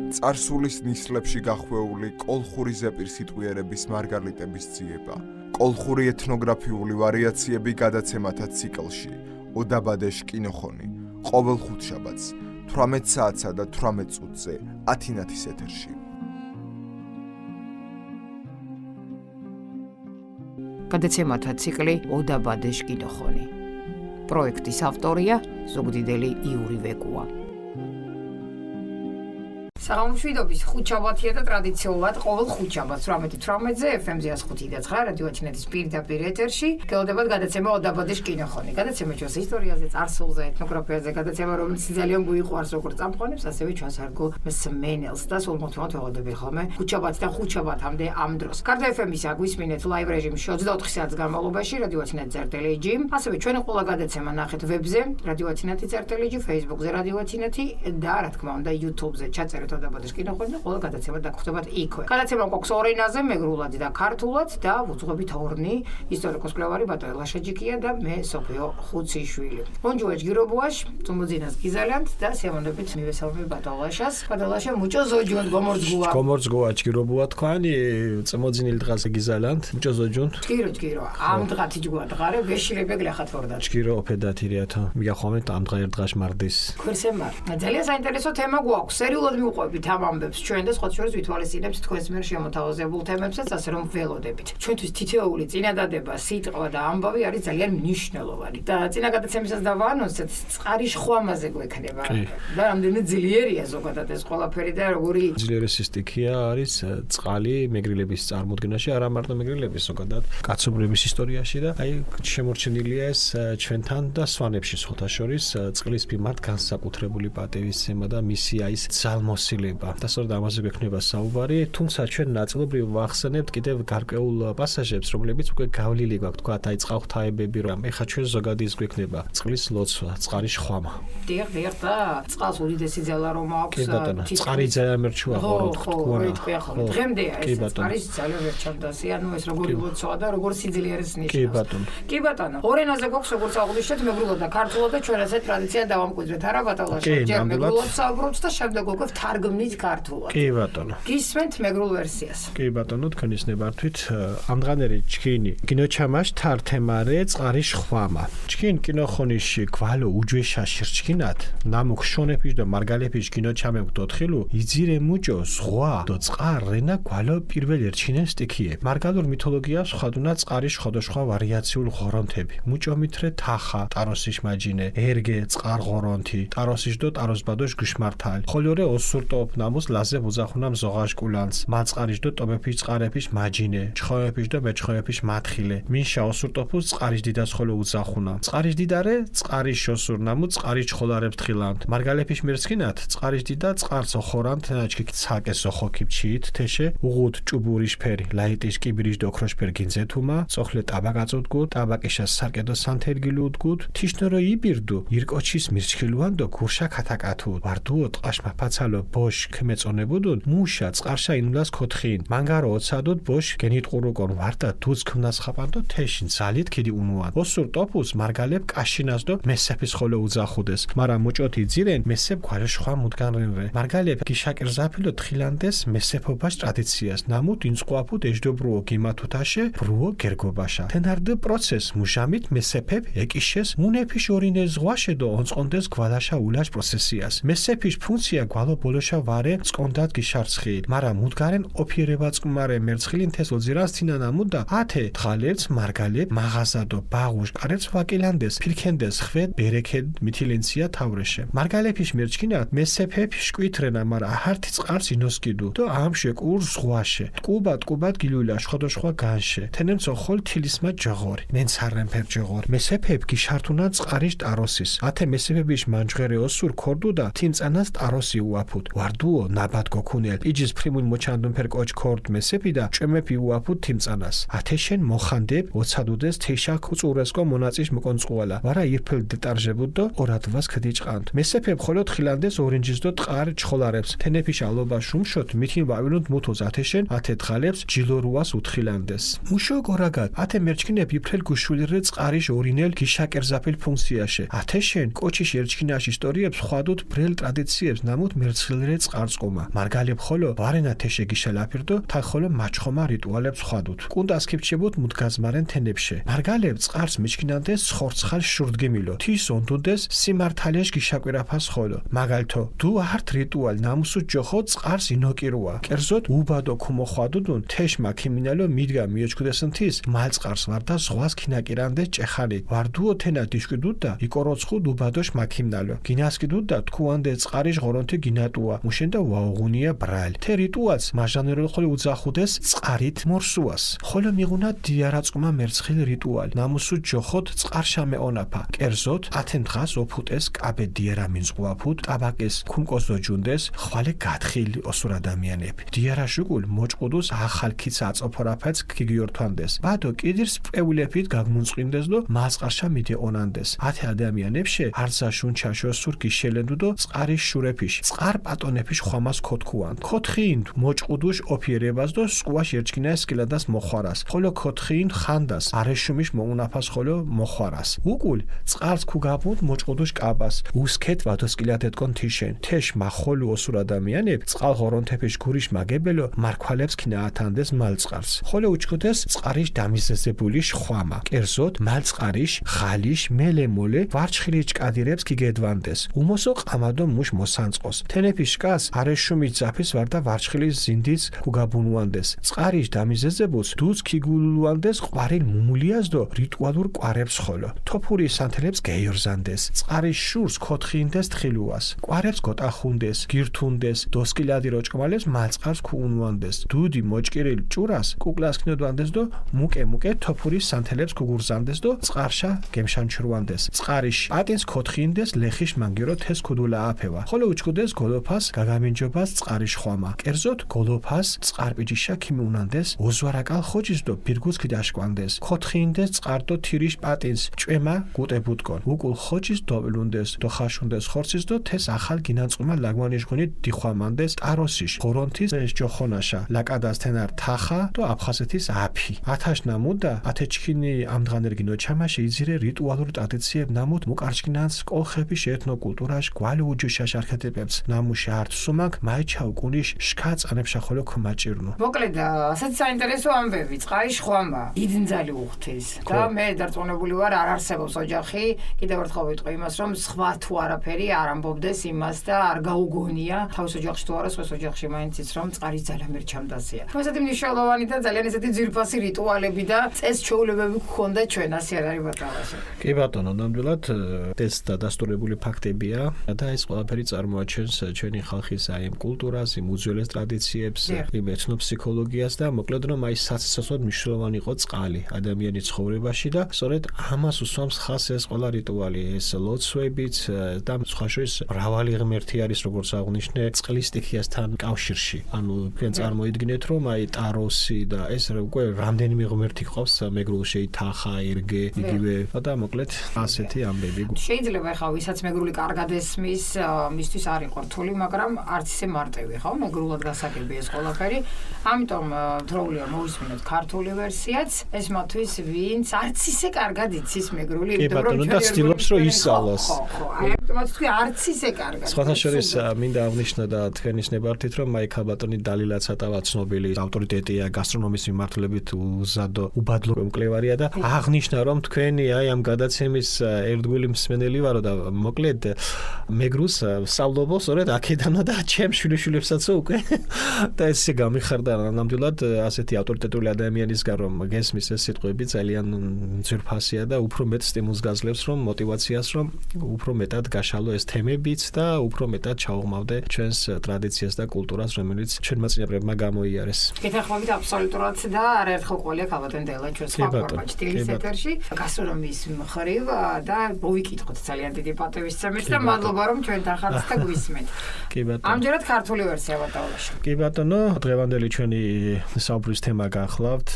წარსულის ნისლებში გახვეული კოლხური ზეპირ სიტყვიერების მარგალიტების ძიება, კოლხური ეთნოგრაფიული ვარიაციები გადაცემათა ციკლში, ოდაბადეშ კინოხონი, ყოველ ხუთშაბათს, 18 საათსა და 18 წუთზე, 10 ეთერში. გადაცემათა ციკლი ოდაბადეშ კინოხონი. პროექტის ავტორია ზუგდიდელი იური ვეკუა. საღამოშვიდობის ხუთშაბათია და ტრადიციულად ყოველ ხუთშაბათს 18:18-ზე FM-ზე 105 და 9 რადიო ჩინეთის პირდაპირ ეთერში გელოდებათ გადაცემა ოდაბადეშ კინოხონი. გადაცემა ჩვენს ისტორიაზე, წარსულზე, ეთნოგრაფიაზე, გადაცემა რომელიც ძალიან გვიყვარს როგორც წამყვანებს, ასევე ჩვენს არგო მსმენელს და სულ მოთხოვთ ვეღოდები ხოლმე ხუთშაბათიდან ხუთშაბათამდე ამ დროს. გარდა FM-ისა გვისმინეთ ლაივ რეჟიმში 24 საათის განმავლობაში რადიო ჩინეთის წერტილეჯი, ასევე ჩვენი ყველა გადაცემა ნახეთ ვებზე, რადიო ჩინეთის წერტილეჯი, Facebook-ზე რადიო ჩინეთი და რა თქმა უნდა YouTube-ზე ჩაწერეთ ოდაბადეშ კინოხონი და ყველა გადაცემა დაგხვდებათ იქვე. გადაცემა გვაქვს ორ ენაზე, მეგრულად და ქართულად და ვუძღვებით ორნი, ისტორიკოს-კვლევარი ბატონი ლაშაჯიკია და მე სოფიო ხუციშვილი. Bonjour, გირობუაშ, წუმოძინას გიზალანთ და სიამოვნებით მივესალმები ბატონ ლაშას. ბატონ ლაშა, მუჭო ზოჯუნ, გომორძგუა. გომორძგუა, გირობუა თქვენი, წმოძინილ დღაზე გიზალანთ, მუჭო ზოჯუნ. გირო, ამ დღათი ჯგუა დღარე, ვეშირებეგ ლახათ ვორდათ. გირო ოფედათირიათო, მიგახომეთ ამ დღე ერთ დღაშ მარდის. ქურსემარ. ძალიან საინტერესო თემა გვაქვს. სერიულად მივყვებით ამ ამბებს ჩვენ და სხვა შორის ვითვალისწინებთ თქვენს მიერ შემოთავაზებულ თემებსაც, ასე რომ ველოდებით. ჩვენთვის თითოეული წინადადება, სიტყვა და ამბავი არის ძალიან მნიშვნელოვანი. და წინა გადაცემისას დავაანონსეთ, წყარის ხვამაზე გვექნება. და რამდენი ძლიერია ზოგადად ეს ყველაფერი და როგორი ძლიერესი სტიქია არის წყალი მეგრილების წარმოდგენაში, არა მარტო მეგრილების, ზოგადად კაცობრიობის ისტორიაში და აი შემორჩენილია ეს ჩვენთან და სვანებში სხვათა შორის წყლის მიმართ განსაკუთრებული პატივისცემა და მისი ის ძალმოსილება. და სწორედ ამაზე გვექნება საუბარი, თუმცა ჩვენ ნაწილობრივ ვახსენებთ კიდევ გარკვეულ პასაჟებს, რომლებიც უკვე გავლილი გვაქვს, თქვათ აი წყალღვთაებები, რომ ეხა ჩვენ ზოგადად ის გვექნება წყლის ლოცვა, წყარის ხვამა. დიახ და წყალს უდიდესი ძალა რომ აქვს. წყარი ძალიან მერჩუა ხოლმე თქვა. დღემდეა ეს წყარის ძალიან ვერჩანდასი, ანუ ეს როგორი ლოცვა და როგორ სიძლიერეს ნიშნავს. კი ბატონო. ორ ენაზე გვაქვს როგორც აღვნიშნეთ, მეგრულად და ქართულად და ჩვენ ასე ტრადიცია დავამკვიდრეთ, არა ბატონო ლაშა. ჯერ მეგრულად საუბრობთ და შემდეგ უკვე თარგმნით ქართულად. კი ბატონო. გისმენთ მეგრულ ვერსიას. კი ბატონო, თქვენის ნებართვით ამდღანერი ჩქინი კინოჩამაშ თართემარე წყარის ხვამა. ჩქინ კინოხონიში გვალო უჯვეშაში რჩქინათ, ნამუქ შონეფიშ და მარგალეფიშ კინოჩამებ დოთხილუ, იძირე მუჭო ზღვა და წყარ რენა გვალო პირველი რჩინეს სტიქიე. მარგალურ მითოლოგიას ხადუნა წყარის ხოდოშხვა ვარიაციულ ღორონთები. მუჭო მითრე თახა, ტაროსიშ მაჯინე, ერგე წყარ ღორონთი, ტაროსიშ და ტაროსბადოშ გუშმართალ. ხოლიორე ოსურტოპ ნამუს ლაზე უძახუნამ ზოღაშ კულანს, მაწყარიშ და ტობეფიშ წყარეფიშ მაჯინე, ჩხოეფიშ და მეჩხოეფიშ მათხილე. მინშა ოსურტოპუს წყარის დიდას ხოლო უძახუნა. წყარის დიდარე, წყარის შოსურ ნამუ წყარის ჩხოლარებს თხილანთ. მარგალეფიშ მერცხინათ, წყარის დიდა წყარს ოხორანთ ნაჩკი ცაკეს ოხოქიფჩით თეშე, უღუდ ჭუბურიშ ფერი, ლაიტიშ კიბირიშ და ოქროშფერ გინძეთუმა, წოხლე ტაბაკაწოდგუ, ტაბაკიშას სარკედო სანთერგილუ უდგუდ, თიშნორო იბირდუ, ირკოჩის მირჩხილუან და გურშა ქათაკათუ. ვარდუო ტყაშმა ფაცალო ბოშ ქმეწონებუდუნ, მუშა წყარშა ინულას ქოთხინ, მანგარო ოცადუდ ბოშ გენიტყურუკონ ვარდა დუც ქმნას ხაპანდო თეშინ ზალით ქიდი უნუან. ოსურ ტოპუს მარგალებ კაშინას და მესეფის ხოლო უძახუდეს. მარა მუჭოთი ძირენ მესებ გვარო შხვა მუდგანრენრე. მარგალებ გიშაკერზაფილო თხილანდეს მესეფობას ტრადიციას. ნამუთ ინწყუაფუდ ეჯდობრუო გიმათუთაშე ბრუო გერგობაშა. თენარდ პროცეს მუჟამით მესეფებ ეკიშეს მუნეფიშ ორინე ზღვაშე და ონწყონდეს გვალაშა ულაშ პროცესიას. მესეფიშ ფუნქცია გვალო ბოლოშა ვარე წკონდად გიშარცხილ. მარა მუდგარენ ოფიერება წკმარე მერცხილინ თეს ოძირას თინანამუდ და ათე დღალებს მარგალებ მაღაზადო ბაღუშ კარებს ვაკილანდეს ფირქენდეს ხვედ ბერეკედ მითილენცია თავრეშე. მარგალეფიშ მერჩკინათ მესეფებ შკვითრენა მარა ართი წყარს ინოსკიდუ და ამშე კურ ზღვაშე. ტკუბად გილულა შხოდოშხვა განშე. თენემცო ხოლ თილისმა ჯოღორი. მენცარრენ ფერ ჯოღორი. მესეფებ გიშართუნა წყარის ტაროსის. ათე მესეფებიშ მანჯღერე ოსურ ქორდუ და თინწანას ტაროსი უაფუდ. ვარდუო ნაბად გოქუნელ იჯის ფრიმუნ მოჩანდუნ ფერ კოჩ ქორდ მესეფი და ჭემეფი უაფუდ თიმწანას. ათეშენ მოხანდებ ოცადუდეს თეშა ქუწურესკო მონაწიშ მოკონწყუალა. ვარა ირფელ დეტარჟებუდ და ორადვას ქდიჭყანთ. მესეფებ ხოლოდ ხილანდეს ორინჯის და ტყარ ჩხოლარებს. თენეფიშ ალობა შუმშოთ მითინ ვავილუნთ მუთოz ათეშენ ათე დღალებს ჯილორუას უთხილანდეს. მუშო გორაგად ათე მერჩკინებ იფრელ გუშულირე წყარიშ ორინელ გიშაკერზაფილ ფუნქციაში. ათეშენ კოჩიშ ერჩკინაშ ისტორიებს ხვადუთ ბრელ ტრადიციებს ნამუთ მერცხილ მალვერე წყარწყუმა მარგალებ ხოლო ვარენა თეშეგი შელაფირდო თა ხოლო მაჩხომა რიტუალებს ხვადუთ კუნდას ქიფჩებუთ მუდგაზმარენ თენებში მარგალებ წყარს მიჩქინანდეს ხორცხალ შურდგიმილო თის ონდუდეს სიმართალეშ გიშაკვირაფას ხოლო მაგალთო დუ არტ რიტუალ ნამუსუ ჯოხო წყარს ინოკირუა კერძოდ უბადო ქუმოხვადუდუნ თეშმა ქიმინალო მიდგა მიოჩქუდესნ თის მალწყარს ვარდა ზღვას ქინაკირანდე ჭეხალი ვარდუო თენა დიშკიდუდა იკოროცხუ უბადოშ მაქიმნალო გინასკიდუდა თქუანდე წყარიშ ღორონთი გინატუა მუშენდა ვაუღუნია ბრალ თე რიტუალს მაჟანერულ ხოლო უძახუდეს წყარით მორსუას ხოლო მიღუნა დიარაწყმა მერცხილ რიტუალ ნამუსუ ჯოხოთ წყარშამე ონაფა კერძოდ ათენ დღას ოფუტეს კაბე დიერა მინწყუაფუთ ტაბაკის ქუმკოზო ჯუნდეს ხვალე გათხილი ოსურ ადამიანები დიარაშუგულ მოჭყუდუს ახალქიც აწოფორაფაც ქიგიორთვანდეს ბადო კიდირს პეულეფით გაგმუნწყინდეს დო მასყარშა მიდე ონანდეს ათე ადამიანებში არცა შუნჩაშო სურგი შელენდუდო წყარის შურეფიშ წყარ პატონეფიშ ხვამას ქოთქუან ქოთხინდ მოჭყუდუშ ოფიერებას დო სკუაშ ერჩკინას სკილადას მოხვარას ხოლო ქოთხინდ ხანდას არეშუმიშ მოუნაფას ხოლო მოხვარას უკულ წყარს ქუგაბუნდ მოჭყუდუშ კაბას უსქეთ ვადოსკილადეთკონ თიშენ თეშ მახოლუ ოსურ ადამიანებ წყალ ღორონთეფიშ გურიშ მაგებელო მარქვალებს ქინაათანდეს მალწყარს ხოლო უჩქუდეს წყარიშ დამიზეზებული ხვამა კერძოდ მალწყარიშ ხალიშ მელემოლე ვარჩხილიჩ კადირებს გიგედვანდეს უმოსო ყამადო მუშ მოსანწყოს თენეფიშკას არეშუმი ძაფის ვარდა ვარჩხილის ზინდიც ქუგაბუნუანდეს წყარიშ დამიზეზებულს დუც ქიგულუანდეს ყვარილ მუმულიას დო რიტუალურ ყვარებს ხოლო თოფური სანთელებს გეიორზანდეს წყარის შურს ქოთხინდეს თხილუას ყვარებს გოტახუნდეს გირთუნდეს დოსკილადი როჭკმალებს მალწყარს ქუუნუანდეს დუდი მოჭკირილ ჭურას კუკლას ქნოდვანდეს დო მუკე თოფური სანთელებს ქუგურზანდეს დო წყარშა გემშანჩრუანდეს წყარიშ პატინს ქოთხინდეს ლეხიშ მანგირო თეს ქუდულა აფევა ხოლო უჩქუდეს გოლოფას გაგამინჯობას წყარიშ ხვამა კერძოდ გოლოფას წყარპიჯიშა ქიმუნანდეს ოზვარაკალ ხოჯის დო ბირგუც ქიდაშკვანდეს ქოთხინდეს წყარტო თირიშ პატინს ჭვემა გუტებუტკონ უკულ ხოჯის დოვლუნდეს დო ხაშუნდეს ხორცის დო თეს ახალ გინანწყუმა ლაგმანიშგონი დიხვამანდეს ტაროსიშ ღორონთის ჯოხონაშა ლაკადას თენარ თახა დო აფხაზეთის აფი ათაშ ნამუდა ათეჩქინი ამდღანერგინო ჩამაში იძირე რიტუალურ ტრადიციებ ნამუდ მუკარჩკინანს კოლხების ეთნო კულტურაშ გვალი უჯუშაშ არქეტიპებს ნამუში ართ სუმაკ მაიჩაუ კუნიშ შკაც ანებშა ხოლო ქმაჭირნუ მოკლედ ასეთ საინტერესო ამბები წყარის ხვამა იძინძალი უხთის და მე დარწმუნებული ვარ არ არსებობს ოჯახი კიდევ ერთხელ ვიტყვი იმას რომ სხვა თუ არაფერი არ ამბობდეს იმას და არ გაუგონია თავის ოჯახში თუ არა სხვას ოჯახში მაინც ის რომ წყარის ძალიან მერჩამდასია ესეთი მნიშვნელოვანი და ძალიან ესეთი ძვირფასი რიტუალები და წესჩვეულებები გქონდა ჩვენ ასე არ არის ბატონო კი ბატონო ნამდვილად ეს დადასტურებული ფაქტებია და ეს ყველაფერი წარმოაჩენს ჩვენი ხალხის აი იმ კულტურას იმ უძველეს ტრადიციებს იმ ეთნოფსიქოლოგიას და მოკლედ რომ აი საცეცასოდ მნიშვნელოვანი იყო წყალი ადამიანის ცხოვრებაში და სწორედ ამას უსვამს ხას ეს ყველა რიტუალი ეს ლოცვებიც და სხვა შორის მრავალი ღმერთი არის როგორც აღნიშნე წყლის სტიქიასთან კავშირში ანუ თქვენ წარმოიდგინეთ რომ აი ტაროსი და ეს უკვე რამდენიმე ღმერთი ყავს მეგრულში თახა ერგე იგივე და მოკლედ ასეთი ამბები შეიძლება ხა ვისაც მეგრული კარგად ესმის მისთვის არ იყო რთული მაგრამ არც ისე მარტივი ხო მეგრულად გასაგები ეს ყველაფერი ამიტომ თროულია მოვისმინოთ ქართული ვერსიაც ეს მათთვის ვინც არც ისე კარგად იცის მეგრული იმიტომ რომ და ცდილობს რომ ისწავლოს აი ამიტომაც თქვი არც ისე კარგად სხვათა შორის მინდა აღნიშნო და თქვენის ნებართვით რომ აი ქალბატონი დალილა ცატავა ცნობილი ავტორიტეტია გასტრონომის მიმართულებით უზადო უბადლო მკვლევარია და აღნიშნა რომ თქვენი აი ამ გადაცემის ერთგვარი მსმენელი ვარო და მოკლედ მეგრუს სწავლობ სწორედ აქედანო და ჩემ შვილიშვილებსაც უკვე და ესე გამიხარდა ნამდვილად ასეთი ავტორიტეტული ადამიანისგან რომ გესმის ეს სიტყვები ძალიან ძვირფასია და უფრო მეტ სტიმულს გაძლევს რომ მოტივაციას რომ უფრო მეტად გაშალო ეს თემებიც და უფრო მეტად ჩაუღმავდე ჩვენს ტრადიციას და კულტურას რომელიც ჩვენმა წინაპრებმა გამოიარეს. გითხრობით აბსოლუტურად და არაერთხელ ყოლია ქალბატონ დელა ჩვენს ფორმატში ტელის ეთერში გასტრონომიის მხრივ და მოვიკითხოთ ძალიან დიდი პატივისცემით და მადლობა რომ ჩვენთან ხართ და გვისმენთ. კი ბატონო. ამჯერად ქართული ვერსია ბატონო. კი ბატონო, დღევანდელი ჩვენი საუბრის თემა გახლავთ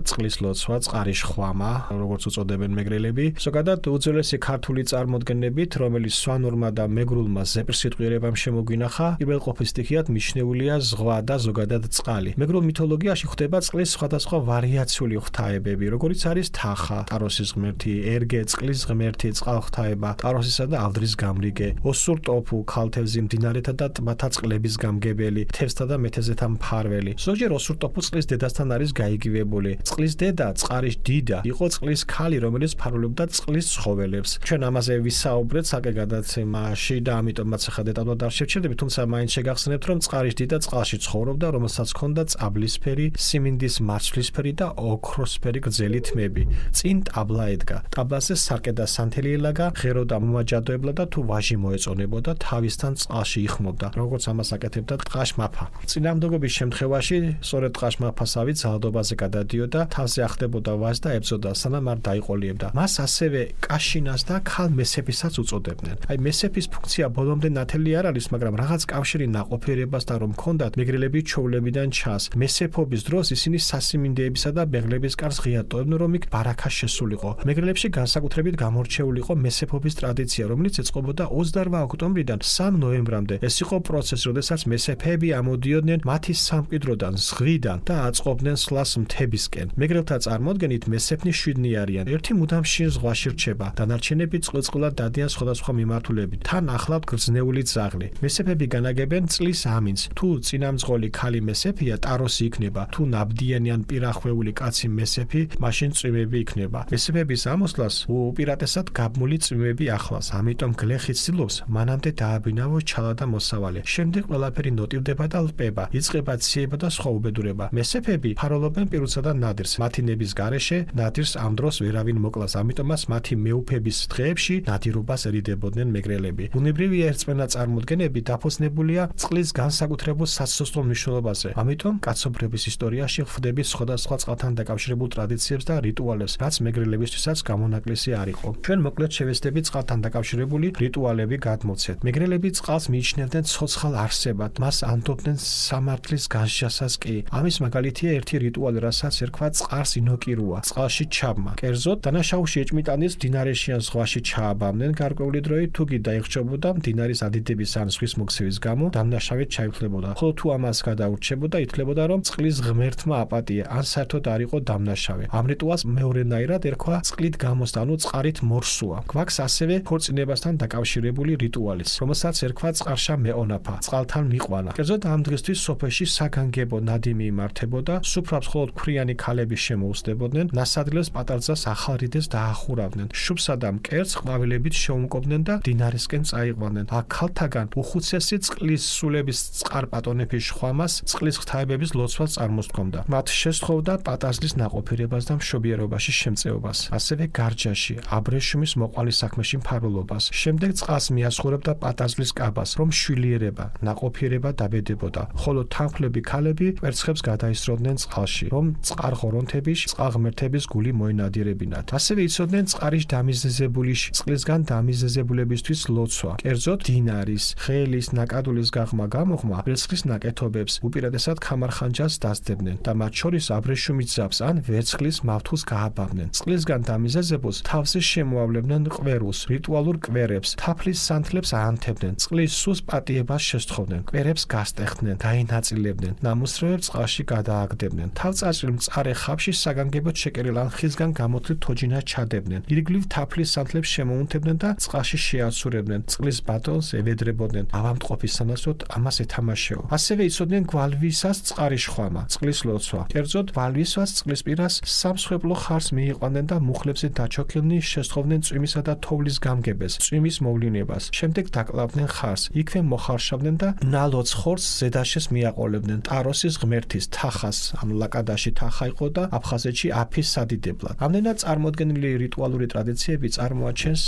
წყლის ლოცვა, წყარის ხვამა, როგორც უწოდებენ მეგრელები. ზოგადად უძველესი ქართული წარმოდგენებით, რომელიც სვანურმა და მეგრულმა ზეპირსიტყვიერებამ შემოგვინახა, პირველყოფის სტიქიად მიჩნეულია ზღვა და ზოგადად წყალი. მეგრულ მითოლოგიაში ხვდება წყლის სხვადასხვა ვარიაციული ღვთაებები, როგორიც არის თახა, ტაროსის ღმერთი, ერგე, წყლის ღმერთი, წყალღვთაება, ტაროსისა და ავდრის გამრიგე, ოსურტოფუ, ქალთევზი, მდინარეთა და ტბათა წყლების გამგებელი, თევზთა და მეთევზეთა მფარველი. ზოგჯერ ოსურტოფუ წყლის დედასთან არის გაიგივებული. წყლის დედა, წყარის დიდა, იყო წყლის ქალი, რომელიც ფარვლებდა წყლის ცხოველებს. ჩვენ ამაზე ვისაუბრეთ საკე გადაცემაში და ამიტომაც ახლა დეტალურად არ შევჩერდები, თუმცა მაინც შეგახსენებთ, რომ წყარის დიდა წყალში ცხოვრობდა, რომელსაც ჰქონდა წაბლისფერი, სიმინდის მარცვლისფერი და ოქროსფერი გრძელი თმები. წინ ტაბლა ედგა. ტაბლაზე სარკე და სანთელი ელაგა, ღერო და მომაჯადოებლა და თუ ვაჟი მოეწონებოდა, თავისთან წყალში იხმობდა, როგორც ამას აკეთებდა ტყაშმაფა. წინამდგომის შემთხვევაში, სწორედ ტყაშმაფასავით ძალადობაზე გადადიოდა, თავზე ახდებოდა ვაჟს და ებრძოდა, სანამ არ დაიყოლიებდა. მას ასევე კაშინას და ქალ მესეფისაც უწოდებდნენ. აი მესეფის ფუნქცია ბოლომდე ნათელი არ არის, მაგრამ რაღაც კავშირი ნაყოფიერებას და რომ ჰქონდათ მეგრელები ჩოვლებიდან ჩანს. მესეფობის დროს ისინი სასიმინდეებისა და ბეღლების კარს ღია ტოვებდნენ, რომ იქ ბარაქა შესულიყო. მეგრელებში განსაკუთრებით გამორჩეული იყო მესეფობის ტრადიცია, რომელიც ეწყობოდა 28 ოქტომბრიდან 3 ნოემბრამდე. ეს იყო პროცესი, როდესაც მესეფეები ამოდიოდნენ მათი სამკვიდროდან, ზღვიდან და აწყობდნენ სლას მთებისკენ. მეგრელთა წარმოდგენით მესეფნი 7 არიან. ერთი მუდამ შინ ზღვაში რჩება, დანარჩენები წყვილ-წყვილად დადიან სხვადასხვა მიმართულებით. თან ახლავთ გრძნეული ძაღლი. მესეფები განაგებენ წლის ამინს. თუ წინამძღოლი ქალი მესეფია, ტაროსი იქნება. თუ ნაბდიანი ან პირახვეული კაცი მესეფი, მაშინ წვიმები იქნება. მესეფების ამოსვლას უპირატესად გაბმული წვიმები ახლავს. ამიტომ გლეხი ცდილობს მანამდე დააბინავოს ჩალა და მოსავალი. შემდეგ ყველაფერი ნოტივდება და ლპება. იწყება ციება და სხვა უბედურება. მესეფები ფაროლობენ პირუცსა და ნადირს. მათი ნების გარეშე ნადირს ამ დროს ვერავინ მოკლას. ამიტომაც მათი მეუფების დღეებში ნადირობას ერიდებოდნენ მეგრელები. ბუნებრივი ერწყმენა წარმოდგენები დაფუძნებულია წყლის განსაკუთრებულ საცდოსნურ მნიშვნელობაზე. ამიტომ კაცობრიობის ისტორიაში ხვდებით სხვადასხვა წყალთან დაკავშირებულ ტრადიციებს და რიტუალებს, რაც მეგრელებისთვისაც გამონაკლისი არ იყო. ჩვენ მოკლედ შევეცდებით წყალთან დაკავშირებული რიტუალები გადმოვცეთ. მეგრელები წყალს მიიჩნევდნენ ცოცხალ არსებად, მას ანთობდნენ სამართლის განსჯასას კი. ამის მაგალითია ერთი რიტუალი, რასაც ერქვა წყარს ინოკირუა, წყალში ჩაბმა. კერძოდ, დანაშაულში ეჭმიტანის მდინარეში ან ზღვაში ჩააბამდნენ გარკვეული დროით, თუ კი დაიხჭებოდა მდინარის ადიდების ან ზღვის მოქცევის გამო, დამნაშავედ ჩაითვლებოდა. ხოლო თუ ამას გადაურჩებოდა, ითვლებოდა, რომ წყლის ღმერთმა აპატია, ან საერთოდ არ იყო დამნაშავე. ამ რიტუალს მეორენაირად ერქვა წყლით გამოსდა, ანუ წყარით მორსუა. გვაქვს ასევე ქორწინებასთან დაკავშირებული რიტუალიც, რომელსაც ერქვა წყარშა მეონაფა, წყალთან მიყვანა. კერძოდ, ამ დღისთვის სოფელში საგანგებო ნადიმი იმართებოდა, სუფრავს მხოლოდ ქვრიანი ქალები შემოუსდებოდნენ, ნასადლელს პატარძას ახალრიდეს დაახურავდნენ, შუბსა და მკერდს ყვავილებით შეუმკობდნენ და დინარისკენ წაიყვანდნენ. აქ ქალთაგან უხუცესი წყლის სულების წყარპატონების ხვამას, წყლის ღვთაებების ლოცვას წარმოსთქონდა. მათ შესთხოვდა პატარძლის ნაყოფიერებას და მშობიერობაში შემწეობას, ასევე გარჯაში, აბრეშუმის მოყვალის საქმეში მფარველობას. შემდეგ წყალს მიასხურებდა პატარძლის კაბას, რომ შვილიერება, ნაყოფიერება დაბედებოდა, ხოლო თანხმლები ქალები კვერცხებს გადაისროდნენ წყალში, რომ წყარღორონთების, წყალღმერთების გული მოენადირებინათ. ასევე იცოდნენ წყარის დამიზეზებული, წყლისგან დამიზეზებულებისთვის ლოცვა. კერძოდ, დინარის, ხელის, ნაკადულის გაღმა გამოღმა ვერცხლის ნაკეთობებს, უპირატესად ქამარხანჯას დასდებდნენ და მათ შორის აბრეშუმის ძაბს ან ვერცხლის მავთულს გააბამდნენ. წყლისგან დამიზეზებულს თავზე შემოავლებდნენ ყვერულს, რიტუალურ კვერებს, თაფლის სანთლებს აანთებდნენ, წყლის სუს პატიებას შესთხოვდნენ, კვერებს გასტეხდნენ, დაინაწილებდნენ, ნამუსრევებს წყალში გადააგდებდნენ. თავწარჭრილ მწარე ხავში საგანგებოდ შეკერილ ან ხისგან გამოთლილ თოჯინას ჩადებდნენ. ირგვლივ თაფლის სანთლებს შემოუნთებდნენ და წყალში შეაცურებდნენ. წყლის ბატონს ევედრებოდნენ. ავამტყოფის სანაცვლოდ ამას ეთამაშეო. ასევე იცოდნენ გვალვისას წყარის ხვამა, წყლის ლოცვა. კერძოდ, გვალვისას წყლის პირას სამსხვერპლო ხარს მიიყვანდნენ და მუხლებზე დაჩოქილნი შესთხოვდნენ წვიმისა და თოვლის გამგებელს, წვიმის მოვლინებას. შემდეგ დაკლავდნენ ხარს, იქვე მოხარშავდნენ და ნალოც ხორცს ზედაშეს მიაყოლებდნენ. ტაროსის ღმერთის თახას, ანუ ლაკადაში თახა იყო და აფხაზეთში აფის სადიდებლად. ამდენად წარმოდგენილი რიტუალური ტრადიციები წარმოაჩენს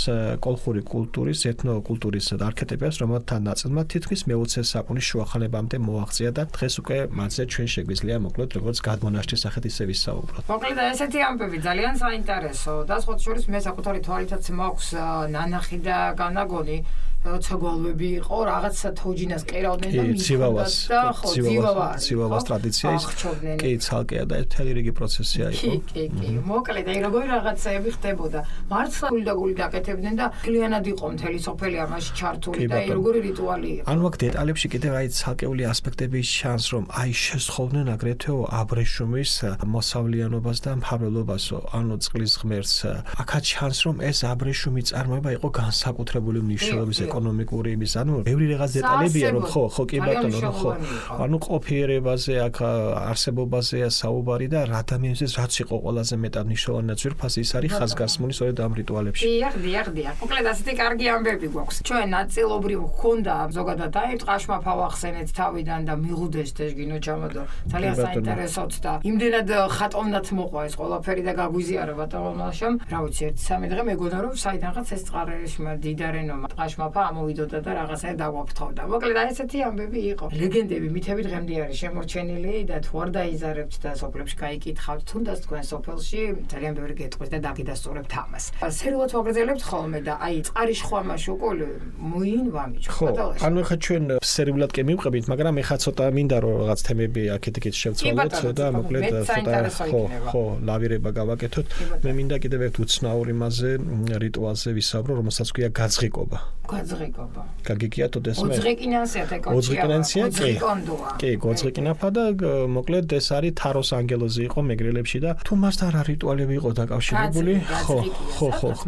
კოლხური კულტურის, ეთნოკულტურის არქეტიპებს, რომელთა ნაწილმა თითქმის მე-20 საუკუნის შუახანებამდე მოაღწია და დღეს უკვე მათზე ჩვენ შეგვიძლია მოკლედ როგორც გადმონაშთის სახით ისე ვისაუბროთ. მოკლედ ესეთი ამბები ძალიან საინტერესო და სხვა შორის მე საკუთარი თვალითაც მაქვს ნანახი და განაგონი. როცა გვალვები იყო, რაღაცა თოჯინას კერავდნენ და მიწვევას და ცივავას ტრადიცია ის. კი, ცალკეა და მთელი რიგი პროცესია იყო. კი. მოკლედ, აი როგორი რაღაცეები ხდებოდა. მართლა გული დაკეთებდნენ და კლიანად იყო მთელი სოფელი ამაში ჩართული და როგორი რიტუალი იყო. ანუ აქ დეტალებში კიდევ აი ცალკეული ასპექტები ჩანს, რომ აი შესთხოვდნენ აგრეთვე აბრეშუმის მოსავლიანობას და მფარველობასო, ანუ წყლის ღმერთს. აქაც ჩანს, რომ ეს აბრეშუმი წარმოება იყო განსაკუთრებული მნიშვნელობის ეკონომიკური იმის, ანუ ბევრი რაღაც დეტალებია, რომ ხო, კი ბატონო, ხო. ანუ ყოფიერებაზე, აქ არსებობაზე საუბარი და რა ადამიანისთვის რაც იყო ყველაზე მეტად მნიშვნელოვანი ძვირფასი, ის არის ხაზგასმული სწორედ ამ რიტუალებში. დიახ. მოკლედ ასეთი კარგი ამბები გვაქვს. ჩვენ ნაწილობრივ გქონდა ზოგადად აი ტყაშმაფა ვახსენეთ თავიდან და მიღუდეს თეშგინო ჩამოდო. ძალიან საინტერესოც და იმდენად ხატოვნად მოყვა ეს ყველაფერი და გაგვიზიარა ბატონაშამ. რა ვიცი, 1-3 დღე მეგონა რომ საიდანღაც ეს წყარიშმა დიდარენომა ტყაშმაფა ამოვიდოდა და რაღაცა დაგვაფრთხავდა. მოკლედ აი ესეთი ამბები იყო. ლეგენდები, მითები დღემდე არის შემორჩენილი და თუ არ დაიზარებთ და სოფლებში გაიკითხავთ, თუნდაც თქვენ სოფელში ძალიან ბევრი გეტყვით და დაგიდასტურებთ ამას. სერიოზულად ვაგრძელებთ ხოლმე და აი წყარიშხვამა შოკოლი მოინ ვამიჩ. ანუ ხა ჩვენ სერიულად კი მივყებით, მაგრამ ეხა ცოტა მინდა რომ რაღაც თემები აქეთ-იქით შევცვალოთ და მოკლედ ხო, ლავირება გავაკეთოთ. მე მინდა კიდევ ერთ უცნაურ იმაზე რიტუალზე ვისაუბრო, რომელსაც ქვია გაძღიკობა. გაგიკიათოთ ეს მე? ოძღიკინანსია, კი, ოძღიკინაფა და მოკლედ ეს არის თაროს ანგელოზი იყო მეგრელებში და თუ მასთან რა რიტუალები იყო დაკავშირებული? ხო,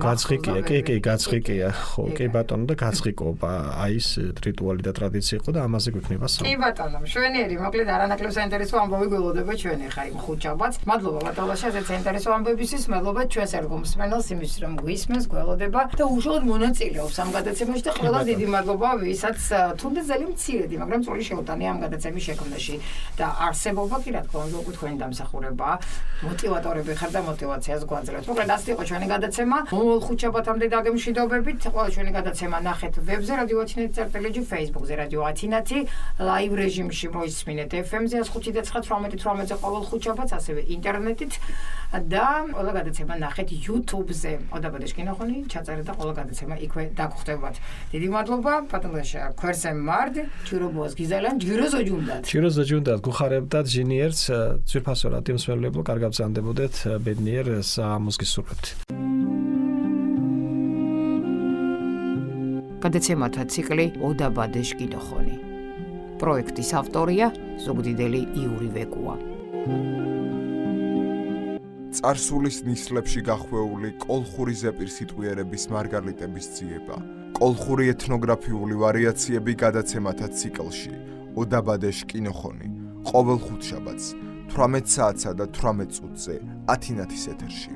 გაძღიკია, კი, გაძღიკია. ხო, კი ბატონო და გაძღიკობა. აი ეს რიტუალი და ტრადიცია იყო და ამაზე გვექნება საუბარი. კი ბატონო, მშვენიერი, მოკლედ არანაკლებ საინტერესო ამბავი გველოდება ჩვენი ხა იმ ხუთშაბათს. მადლობა ბატონაშა ეს საინტერესო ამბებისთვის, მადლობა ჩვენს ერგომსმენელს იმის რომ გვისმენს, გველოდება და უშუალოდ მონაწილეობს ამ გადაცემაში და ყველას დიდი მადლობა, ვისაც თუნდაც ძალიან მცირედი, მაგრამ წული შეუტანია ამ გადაცემის შექმნაში და არსებობა კი რა თქმა უნდა უკვე თქვენი დამსახურება, მოტივატორები ხარ და მოტივაციას გვაძლევთ. მოკლედ ასე იყო ჩვენი გადაცემა. მომავალ ხუთშაბათამდე დაგემშვიდობებით. ყველა ჩვენი გადაცემა ნახეთ ვებზე რადიო ათინათი.lg, Facebook-ზე რადიო ათინათი, ლაივ რეჟიმში მოისმინეთ FM-ზე 105.9 ყოველ ხუთშაბათს, ასევე ინტერნეტით და ყველა გადაცემა ნახეთ YouTube-ზე. ოდაბადეშ კინოხონი ჩაწერეთ და ყველა გადაცემა იქვე დაგხვდებათ. დიდი მადლობა, ბატონაშა, ქვერზე მარდ, ჯირობოს გიზალან, ჯიროზოჯუნდად, გუხარებდათ ჟინიერს, ძვირფასო რადიო მსმენელებო, კარგად ბრძანდებოდეთ, ბედნიერ სამოს გისურვებთ. გადაცემათა ციკლი ოდაბადეშ კინოხონი. პროექტის ავტორია ზუგდიდელი იური ვეკუა. წარსულის ნისლებში გახვეული კოლხური ზეპირსიტყვიერების მარგალიტების ძიება. კოლხური ეთნოგრაფიული ვარიაციები გადაცემათა ციკლში ოდაბადეშ კინოხონი. ყოველ ხუთშაბათს 18 საათსა და 18 წუთზე ათინათის ეთერში.